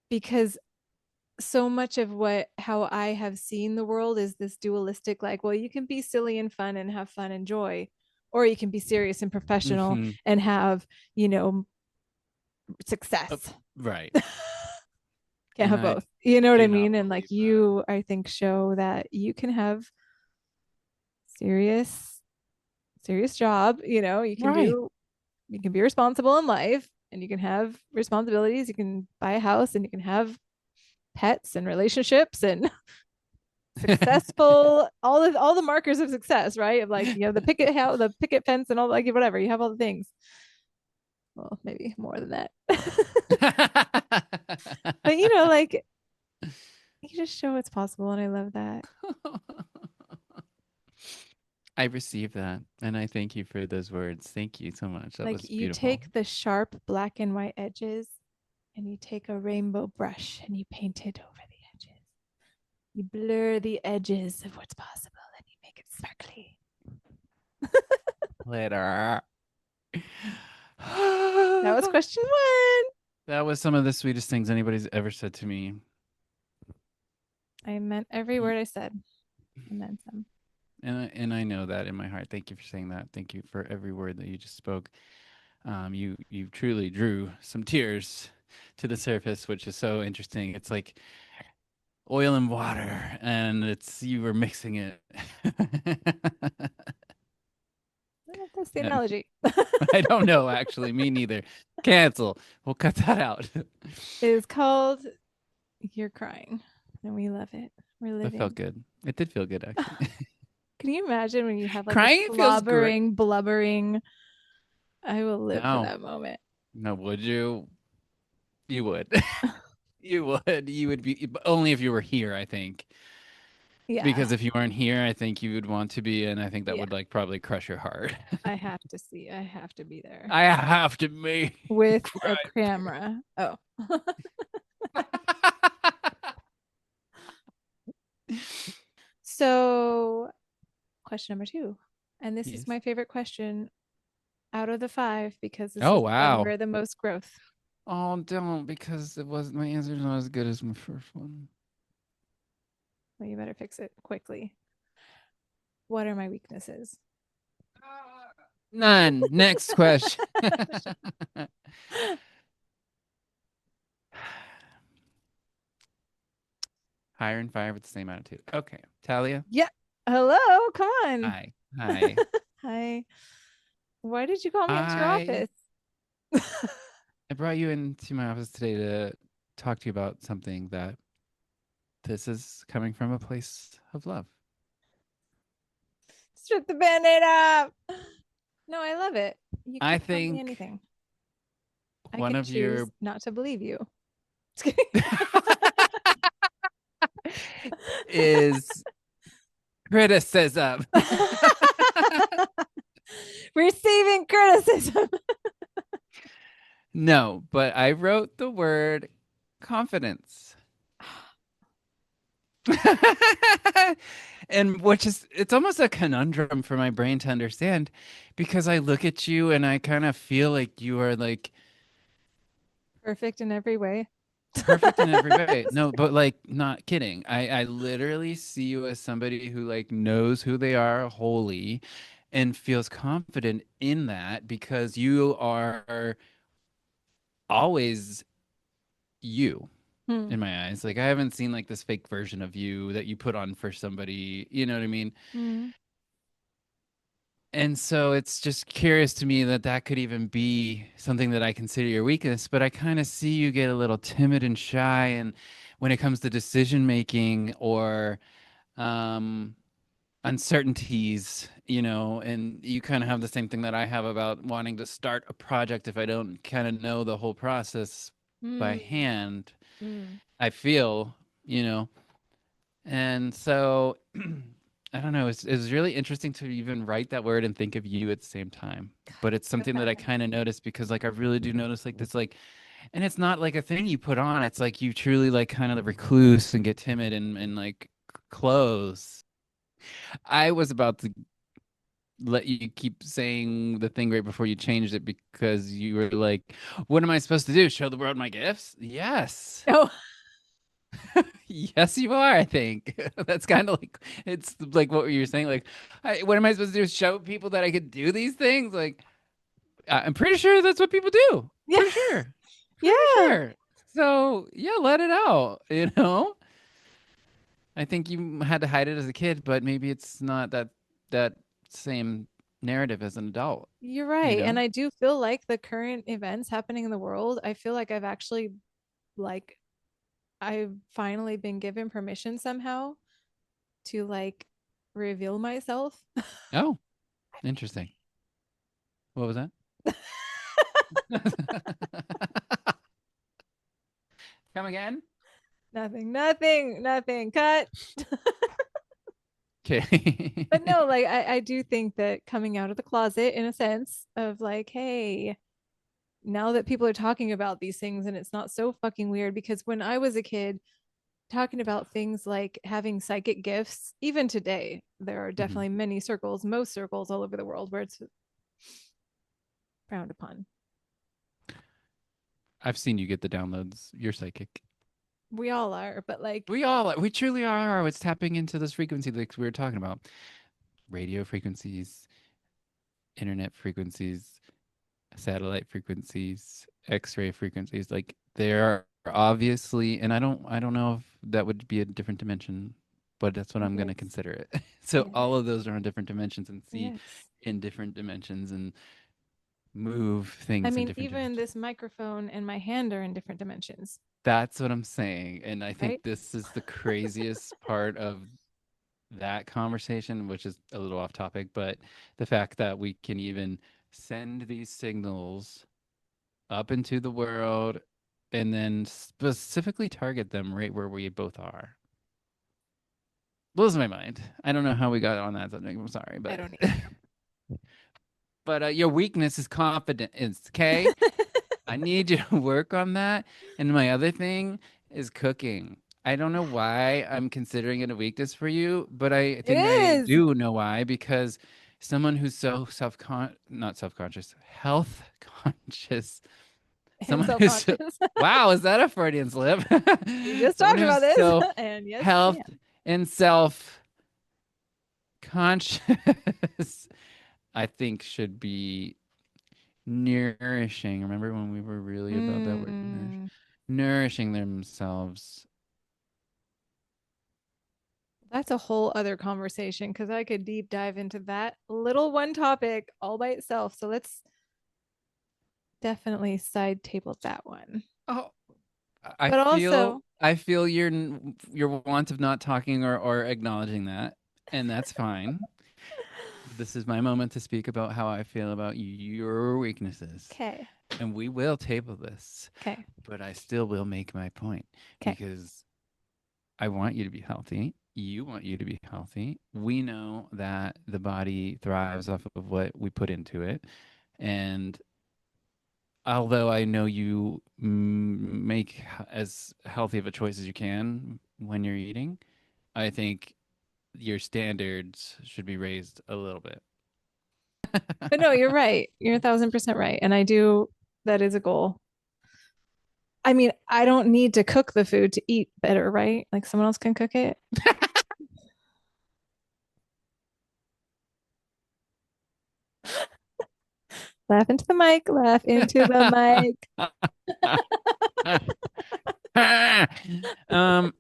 because so much of what how I have seen the world is this dualistic like well you can be silly and fun and have fun and joy or you can be serious and professional Mhm. and have you know Uh, success. right. Can't And have I both, you know what I do not mean, and like believe that. you I think show that you can have serious job, you know, Right. you can be responsible in life and you can have responsibilities, you can buy a house and you can have pets and relationships and successful, all the markers of success, right? Of like you have the picket house, the picket fence, and all like whatever. You have all the things. Well, maybe more than that. But you know, like you just show what's possible, and I love that. I received that, and I thank you for those words. Thank you so much. That Like was you beautiful. take the sharp black and white edges, and you take a rainbow brush and you paint it over the edges. You blur the edges of what's possible, and you make it sparkly. Later. That was question one. That was some of the sweetest things anybody's ever said to me. I meant every Y- word I said. I meant some. And I know that in my heart. Thank you for saying that. Thank you for every word that you just spoke. You truly drew some tears to the surface, which is so interesting. It's like oil and water, and it's you were mixing it. That's the And analogy. I don't know, actually. Me neither. Cancel. We'll cut that out. It is called You're Crying, and we love it. We're That felt living. good. It did feel good, actually. Can you imagine when you have like a Crying feels great. slobbering, blubbering? I will live for No, that moment. no, would you? You would. You would. You would be, but only if you were here, I think. Yeah. Because if you weren't here, I think you would want to be, and I think that Yeah. would like probably crush your heart. I have to see. I have to be there I have to make with a cry. camera. Oh. So, question number two. And this is Yes. my favorite question out of the five because this Oh is the one wow. where the most growth. Oh, don't because it wasn't my answer's not as good as my first one. Well, you better fix it quickly. What are my weaknesses? None. Next question. Hire and fire with the same attitude. Okay. Talia. Yeah. Hello. Come on. Hi. Hi. Hi. Why did you call me into your I office? I brought you into my office today to talk to you about something that this is coming from a place of love. Strip the band-aid off. No, I love it. You I can tell me think anything. I one can of choose your not to believe you. is criticism. Receiving criticism. No, but I wrote the word confidence. And which is it's almost a conundrum for my brain to understand because I look at you and I kind of feel like you are like Perfect in every way. perfect in every way. No, but like not kidding. I literally see you as somebody who like knows who they are wholly and feels confident in that because you are always you Hmm. in my eyes. Like I haven't seen like this fake version of you that you put on for somebody, you know what I mean? Hmm. And so it's just curious to me that that could even be something that I consider your weakness, but I kind of see you get a little timid and shy and when it comes to decision making or um uncertainties, you know, and you kind of have the same thing that I have about wanting to start a project if I don't kind of know the whole process by Hmm. hand. Hmm. I feel, you know. And so I don't know, it's really interesting to even write that word and think of you at the same time. But it's So something that I bad. kind of noticed because like I really do notice like this like and it's not like a thing you put on. It's like you truly like kind of recluse and get timid and like close. I was about to let you keep saying the thing right before you changed it because you were like, what am I supposed to do? Show the world my gifts? Yes. No. Yes, you are, I think. That's kind of like it's like what you were saying. Like, what am I supposed to do? Show people that I could do these things? Like, I'm pretty sure that's what people do. Yeah. Pretty sure. Pretty Yeah. sure. So yeah, let it out, you know? I think you had to hide it as a kid, but maybe it's not that same narrative as an adult, You're you right. And know? I do feel like the current events happening in the world, I feel like I've actually like I've finally been given permission somehow to like reveal myself. Oh, interesting. What was that? Come again? Nothing, nothing, nothing. Cut. Okay. But no, like I do think that coming out of the closet in a sense of like, hey, now that people are talking about these things and it's not so fucking weird because when I was a kid, talking about things like having psychic gifts, even today, there are Mhm. definitely many circles, most circles all over the world where it's frowned upon. I've seen you get the downloads. You're psychic. We all are, but like, We truly are. It's tapping into this frequency like we were talking about. Radio frequencies, internet frequencies, satellite frequencies, X-ray frequencies. Like there are obviously, and I don't know if that would be a different dimension, but that's what it I'm going to is. consider it. So It all is. of those are on different dimensions and see Yes. in different dimensions and move I things in mean, different even dimensions. this microphone and my hand are in different dimensions, That's what I'm saying. And I think right? this is the craziest part of that conversation, which is a little off topic, but the fact that we can even send these signals up into the world and then specifically target them right where we both are. Blows my mind. I don't know how we got on that subject. I'm sorry, I but don't either. your weakness is confidence, okay? I need you to work on that. And my other thing is cooking. I don't know why I'm considering it a weakness for you, but I It think I is. do know why because someone who's so not self-conscious, health conscious, And someone who's so, self-conscious. wow, is that a Freudian slip? We just Someone talked about who's this. so And yes, health ma'am. and self conscious, I think should be nourishing. Remember when we were really about that word Mm, nourishing themselves. that's a whole other conversation because I could deep dive into that little one topic all by itself. So let's definitely side table that one. Oh, I But feel also, I feel your want of not talking or acknowledging that, and that's fine. This is my moment to speak about how I feel about your weaknesses. okay, And we will table this, okay, but I still will make my point okay. because I want you to be healthy. You want you to be healthy. We know that the body thrives off of what we put into it. And although I know you make as healthy of a choice as you can when you're eating, I think your standards should be raised a little bit. But no, you're right. You're 1,000% right. And I do, that is a goal. I mean, I don't need to cook the food to eat better, right? Like someone else can cook it. Laugh into the mic, laugh into the mic.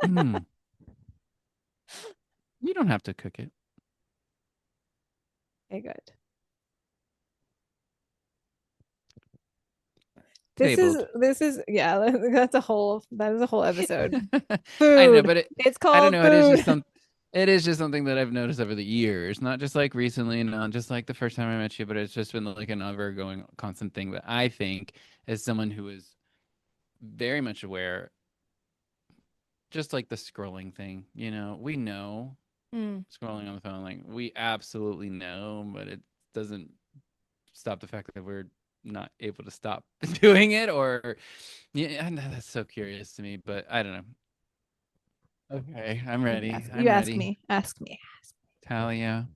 Hmm, you don't have to cook it. Okay, good. Tabled. This is yeah, that is a whole episode. I know, Food. but It's I don't called know. food. It is just something that I've noticed over the years, not just like recently, not just like the first time I met you, but it's just been like an ever going constant thing that I think as someone who is very much aware, just like the scrolling thing, we know Mm. scrolling on the phone, like we absolutely know, but it doesn't stop the fact that we're not able to stop doing it or yeah, I know that's so curious to me, but I don't know. Okay, I'm ready. You I'm ask ready. me. Ask me. Talia,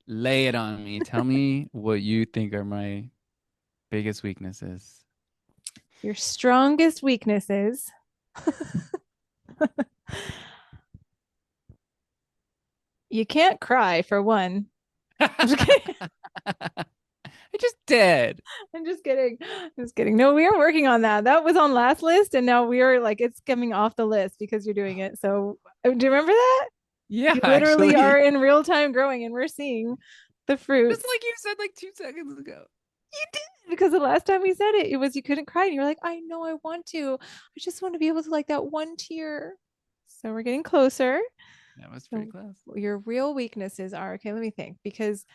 lay it on me. Tell me what you think are my biggest weaknesses. Your strongest weaknesses. You can't cry for one. I'm just kidding. I just did. I'm just kidding. I'm just kidding. No, we are working on that. That was on last list, and now we are like it's coming off the list because you're doing it. So, do you remember that? Yeah, You literally actually. are in real time growing, and we're seeing the Just fruits. like you said like 2 seconds ago. You did because the last time we said it, it was you couldn't cry, and you're like, I know I want to. I just want to be able to like that one tear. So we're getting closer. That was pretty So close. your real weaknesses are okay. Let me think because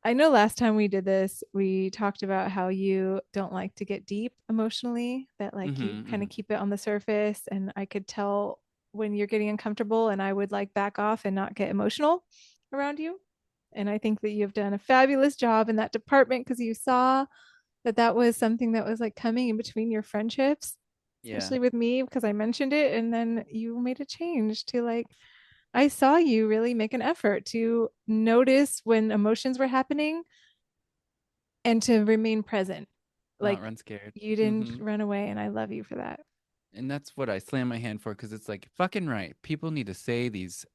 I know last time we did this, we talked about how you don't like to get deep emotionally, that like you kind of Hmm. keep it on the surface. And I could tell when you're getting uncomfortable, and I would like back off and not get emotional around you. And I think that you've done a fabulous job in that department because you saw that that was something that was like coming in between your friendships, Yeah, especially with me because I mentioned it. And then you made a change to like, I saw you really make an effort to notice when emotions were happening and to remain present. not Like run scared. you didn't Hmm. run away, and I love you for that. and that's what I slam my hand for because it's like fucking right. People need to say these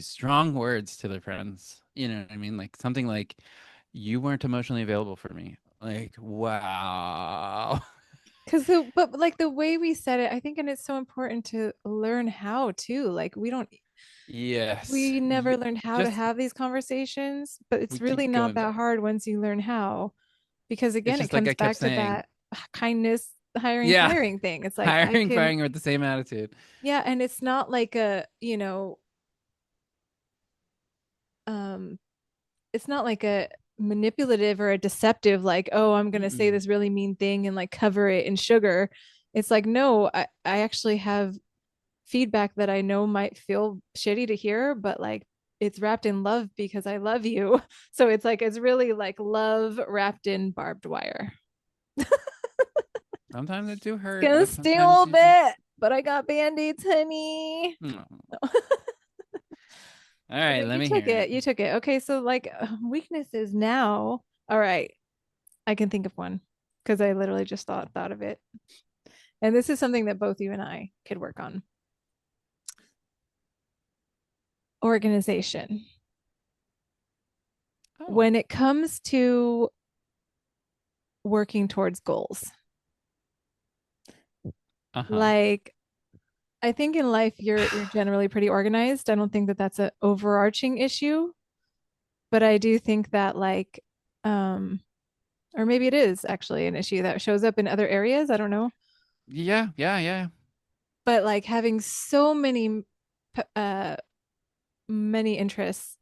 strong words to their friends. You know what I mean? Like something like, "You weren't emotionally available for me." Like, wow. Because but like the way we said it, I think, and it's so important to learn how to. Like Yes. we never learned how to Just have these conversations, but it's we really keep not going that back. hard once you learn how. Because It's again, it just like comes I kept back to saying. that kindness, hiring, Yeah. firing thing. It's like I Hiring, can, firing with the same attitude. yeah, and it's not like um, it's not like a manipulative or a deceptive, like, oh, I'm gonna say Mm-mm. this really mean thing and like cover it in sugar. It's like, no, I actually have feedback that I know might feel shitty to hear, but like it's wrapped in love because I love you. So it's like it's really like love wrapped in barbed wire. Sometimes it do It's hurt, gonna but sting a sometimes little you just. bit, but I got band-aids, honey. Oh. No. All But right, no, let you me took hear it. it. You took it. Okay, so like weaknesses now. All right, I can think of one because I literally just thought of it. And this is something that both you and I could work on. Organization. Oh, When it comes to working towards goals, uh-huh. like I think in life you're generally pretty organized. I don't think that that's an overarching issue, but I do think that like um or maybe it is actually an issue that shows up in other areas, I don't know. Yeah, yeah, yeah. But like having so uh many interests,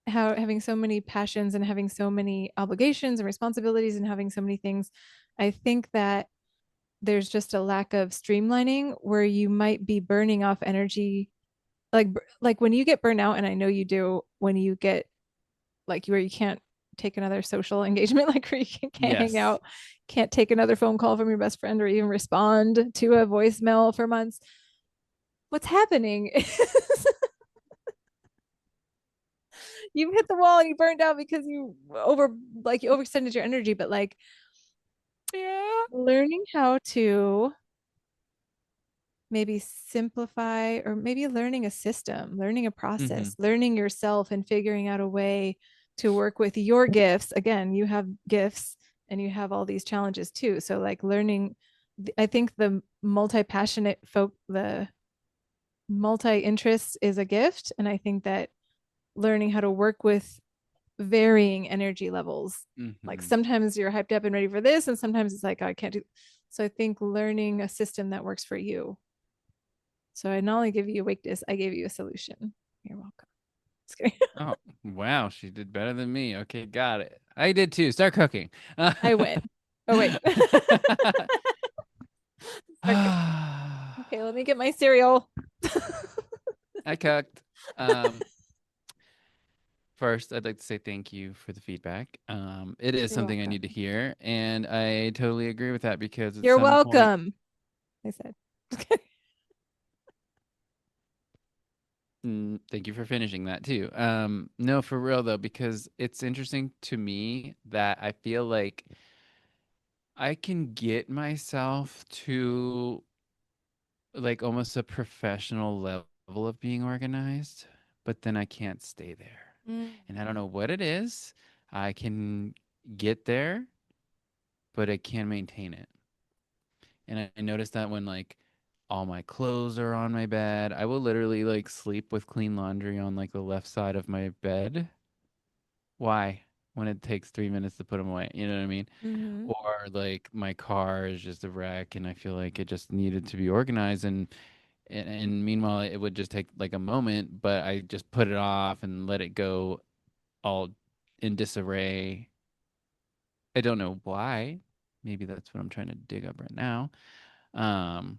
how having so many passions and having so many obligations and responsibilities and having so many things, I think that there's just a lack of streamlining where you might be burning off energy like when you get burnt out, and I know you do, when you get like where you can't take another social engagement, like where you can't hang Yes. out, can't take another phone call from your best friend or even respond to a voicemail for months. What's happening is you've hit the wall and you burned out because you overextended your energy, but like Yeah. learning how to maybe simplify, or maybe learning a system, learning a Mm-hmm. process, learning yourself and figuring out a way to work with your gifts. Again, you have gifts and you have all these challenges too. So like learning, I think the multi-passionate folk, the multi-interest is a gift. And I think that learning how to work with varying energy levels, like Mm-hmm. sometimes you're hyped up and ready for this, and sometimes it's like, oh, I can't do. So I think learning a system that works for you. So I not only give you a weakness, I gave you a solution. You're welcome. Just kidding. Oh, wow, she did better than me. Okay, got it. I did too. Start cooking. I win. Oh wait. Start cooking. Okay, let me get my cereal. I cooked. Um, First, I'd like to say thank you for the feedback. It is You're something I need to welcome. hear, and I totally agree with that because at You're some point, welcome. I said. thank you for finishing that too. No, for real though, because it's interesting to me that I feel like I can get myself to like almost a professional level of being organized, but then I can't stay there. And I don't know Mm. what it is. I can get there, but I can't maintain it. And I noticed that when like all my clothes are on my bed, I will literally like sleep with clean laundry on like the left side of my bed. Why? When it takes 3 minutes to put them away, you know what I mean? Mm-hmm. Or like my car is just a wreck and I feel like it just needed to be organized and meanwhile it would just take like a moment, but I just put it off and let it go all in disarray. I don't know why. Maybe that's what I'm trying to dig up right now. Um,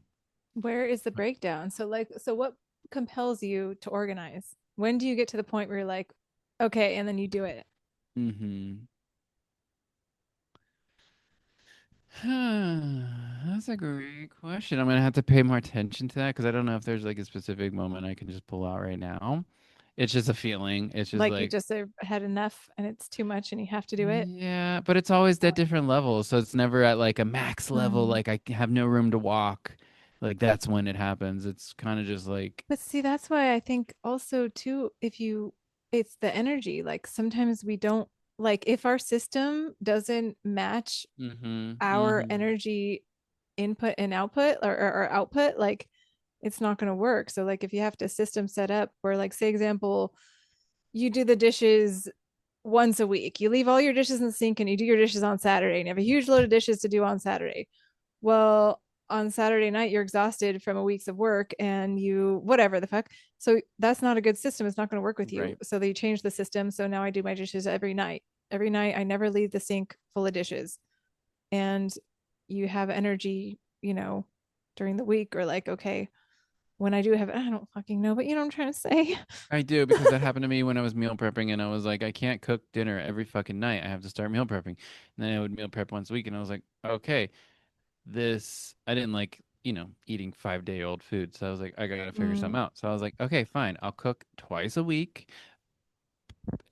Where is the breakdown? So like, so what compels you to organize? When do you get to the point where you're like, okay, and then you do it? hmm That's a great question. I'm gonna have to pay more attention to that because I don't know if there's like a specific moment I can just pull out right now. It's just a feeling. It's just Like you like, just had enough and it's too much and you have to do it. yeah, but it's always at different levels. So it's never at like a max level, Hmm. like I have no room to walk. Like that's when it happens. It's kind of just like, But see, that's why I think also too, if you, it's the energy. Like sometimes we don't, like if our system doesn't match mm-hmm, our mm-hmm. energy input and output or output, like it's not going to work. So like if you have to system set up where like say example, you do the dishes once a week. You leave all your dishes in the sink and you do your dishes on Saturday and you have a huge load of dishes to do on Saturday. Well, on Saturday night, you're exhausted from a week's of work and you, whatever the fuck. So that's not a good system. It's not going to work with you. Right. So they changed the system. So now I do my dishes every night. Every night, I never leave the sink full of dishes. And you have energy, during the week or like, okay, when I do have it, I don't fucking know, but you know what I'm trying to say? I do because that happened to me when I was meal prepping and I was like, I can't cook dinner every fucking night. I have to start meal prepping. And then I would meal prep once a week and I was like, okay, I didn't like, eating 5-day old food. So I was like, I gotta figure Mm, something out. So I was like, okay, fine. I'll cook twice a week.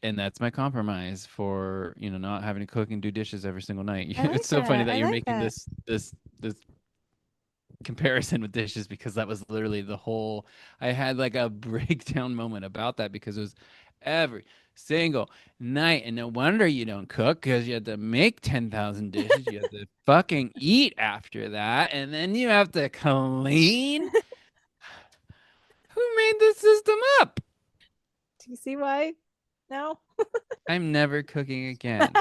And that's my compromise for, not having to cook and do dishes every single night. I It's like so funny that. that I you're like making that. this comparison with dishes because that was literally the whole I had like a breakdown moment about that because it was every single night and no wonder you don't cook because you have to make 10,000 dishes, you have to fucking eat after that and then you have to clean. Who made this system up? Do you see why now? I'm never cooking again.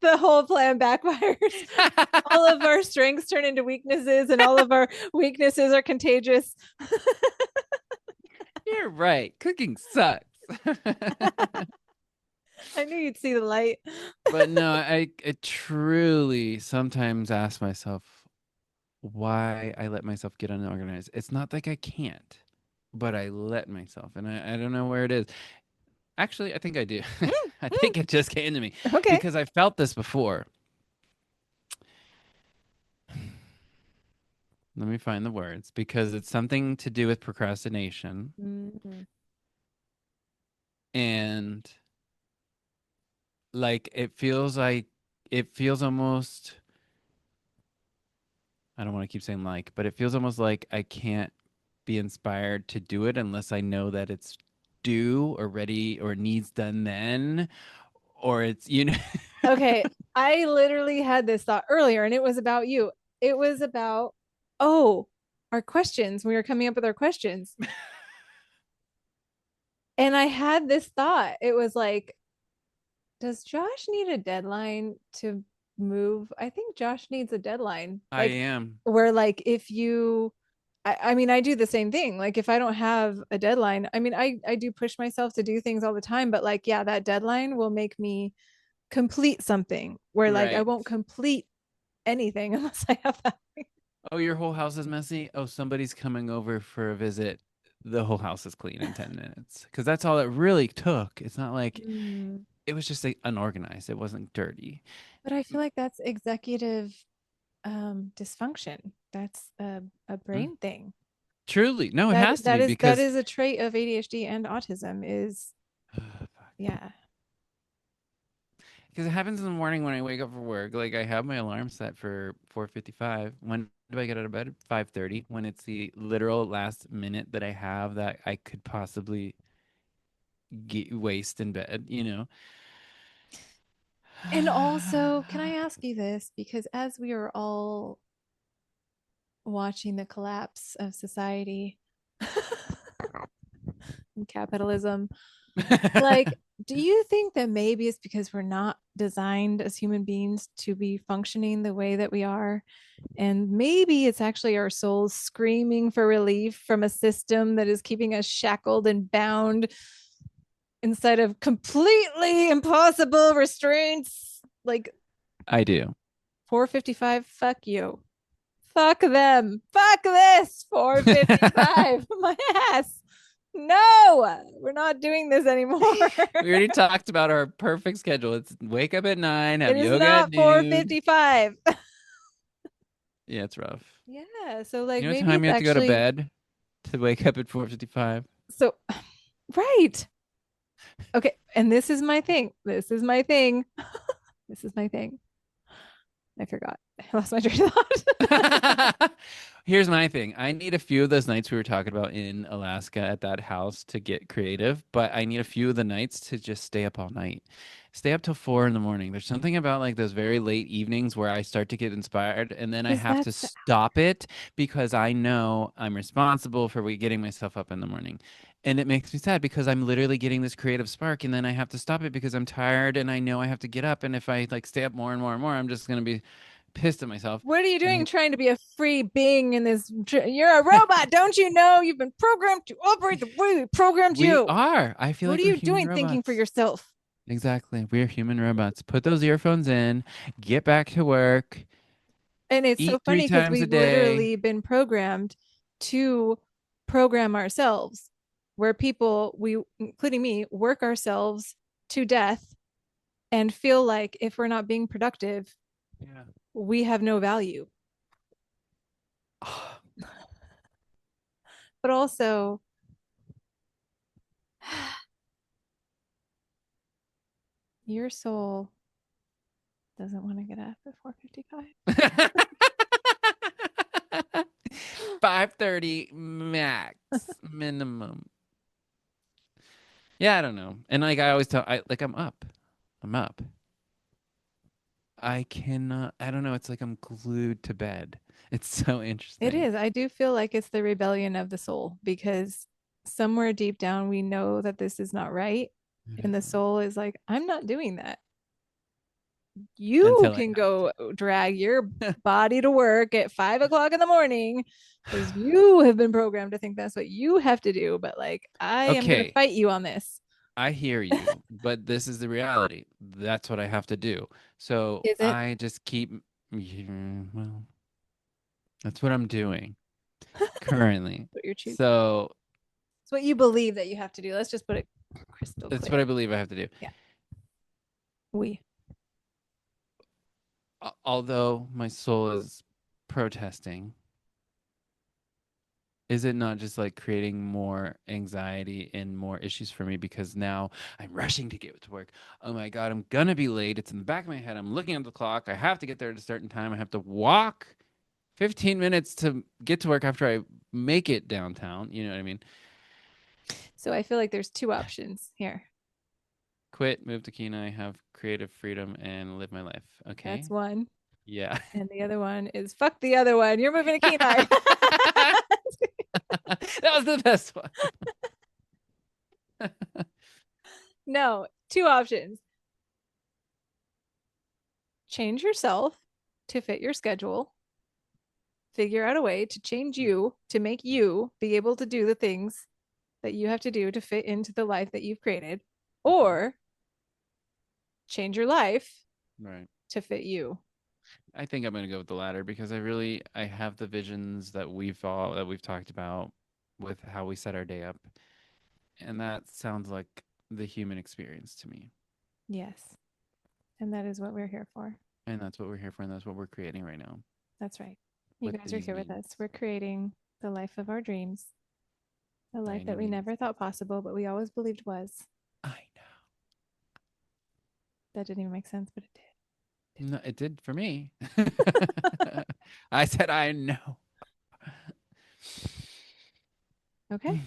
The whole plan backfires. All of our strengths turn into weaknesses, and all of our weaknesses are contagious. You're right, cooking sucks. I knew you'd see the light. But no, I truly sometimes ask myself why I let myself get unorganized. It's not like I can't, but I let myself, and I don't know where it is. Actually, I think I do. Mm, I mm, think it just came to me okay. because I felt this before. Let me find the words because it's something to do with procrastination Mm. and like it feels almost I don't want to keep saying like, but it feels almost like I can't be inspired to do it unless I know that it's due or ready or needs done then or it's. Okay. I literally had this thought earlier, and it was about you. It was about, oh, our questions. We were coming up with our questions. And I had this thought. It was like, does Josh need a deadline to move? I think Josh needs a deadline. I Like am. where like if you I mean I do the same thing. Like if I don't have a deadline, I mean I do push myself to do things all the time, but like yeah, that deadline will make me complete something where like I Right. won't complete anything unless I have that. Oh, your whole house is messy? Oh, somebody's coming over for a visit. The whole house is clean in 10 minutes. Because that's all it really took. It's not like Mm. it was just like, unorganized. It wasn't dirty. But I feel like that's executive dysfunction. That's a Mm. brain thing. Truly. No, it that has to that be is that because is a trait of ADHD and autism is yeah. because it happens in the morning when I wake up for work. Like I have my alarm set for 4:55. When do I get out of bed? 5:30. When it's the literal last minute that I have that I could possibly waste in bed. And also, can I ask you this? Because as we are all watching the collapse of society and capitalism, like, do you think that maybe it's because we're not designed as human beings to be functioning the way that we are? And maybe it's actually our souls screaming for relief from a system that is keeping us shackled and bound instead of completely impossible restraints. Like I do. 455, fuck you. Fuck them. Fuck this 455. My ass. No, we're not doing this anymore. We already talked about our perfect schedule. It's wake up at 9, It have is yoga at not noon. 455. Yeah, it's rough. Yeah, so like You know what maybe time it's you have to go to actually bed to wake up at 4:55. So, right. Okay. And this is my thing. This is my thing. This is my thing. I forgot. I lost my train of thought. Here's my thing. I need a few of those nights we were talking about in Alaska at that house to get creative, but I need a few of the nights to just stay up all night. Stay up till 4 in the morning. There's something about like those very late evenings where I start to get inspired and then I Because have to that's stop it because I know I'm responsible for getting myself up in the morning. And it makes me sad because I'm literally getting this creative spark and then I have to stop it because I'm tired and I know I have to get up. And if I like stay up more and more and more, I'm just gonna be pissed at myself. what are you And doing trying to be a free being in this? You're a robot. Don't you know you've been programmed to operate the way we programmed we you? are. I feel What like are we're you human doing thinking for robots. yourself? Exactly. We're human robots. Put those earphones in, get back to work, And it's so eat three funny because times a we've day. literally been programmed to program ourselves, where people, we, including me, work ourselves to death and feel like if we're not being productive, Yeah. we have no value. But also, your soul doesn't want to get up at 4:55. 5:30 max minimum. Yeah, I don't know. And like I always tell I like I'm up. I'm up. I cannot I don't know, it's like I'm glued to bed. It's so It interesting. is. I do feel like it's the rebellion of the soul because somewhere deep down we know that this is not right. It And the isn't. soul is like, I'm not doing that. You Until I can have go drag your to. body to work at 5 o'clock in the morning because you have been programmed to think that's what you have to do. But like, I am going to Okay, fight you on this. I hear you, but this is the reality. That's what I have to do. So Is it? I just keep, yeah, well, that's what I'm doing currently. What you're choosing. So It's what you believe that you have to do. Let's just put it crystal that's what I clear. believe I have to do. Yeah. We. Although my soul is protesting, is it not just like creating more anxiety and more issues for me because now I'm rushing to get to work? Oh my God, I'm gonna be late. It's in the back of my head. I'm looking at the clock. I have to get there at a certain time. I have to walk 15 minutes to get to work after I make it downtown. You know what I mean? So I feel like there's two options here. Quit, move to Kenai, have creative freedom, and live my life. Okay. That's one. Yeah. And the other one is fuck the other one. You're moving to Kenai. That was the best one. No, two options. Change yourself to fit your schedule, figure out a way to change you to make you be able to do the things that you have to do to fit into the life that you've created, or change your life Right. to fit you. I think I'm gonna go with the latter because I have the visions that we've talked about with how we set our day up, and that sounds like the human experience to me. Yes. And that is what we're here for. And that's what we're here for, and that's what we're creating right now That's right. You with guys are these here with memes. us. We're creating the life of our dreams, a By life any that we means. never thought possible, but we always believed was. I That didn't even make sense, but it know. No, it did for me. I said I know. did. Okay.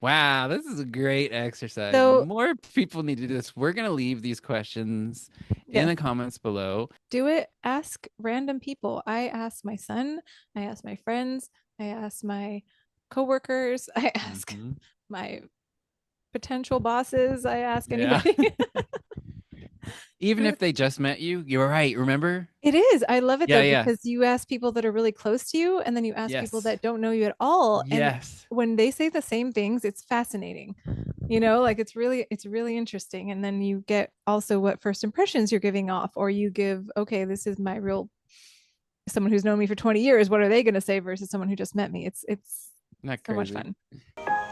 Wow, this is a great exercise. So, More people need to do this. We're gonna leave these questions in yes, the comments below. do it. Ask random people. I asked my son, I asked my friends, I asked my coworkers, I ask Hmm. my potential bosses, I ask Yeah. anybody. Even if they just met you, you're right. Remember? It is. I love it Yeah, though, yeah. because you ask people that are really close to you, and then you ask people Yes. that don't know you at all. And Yes. when they say the same things, it's fascinating. Like it's really interesting. And then you get also what first impressions you're giving off, or you give, okay, this is my real someone who's known me for 20 years. What are they gonna say versus someone who just met me? It's Not so much crazy. fun.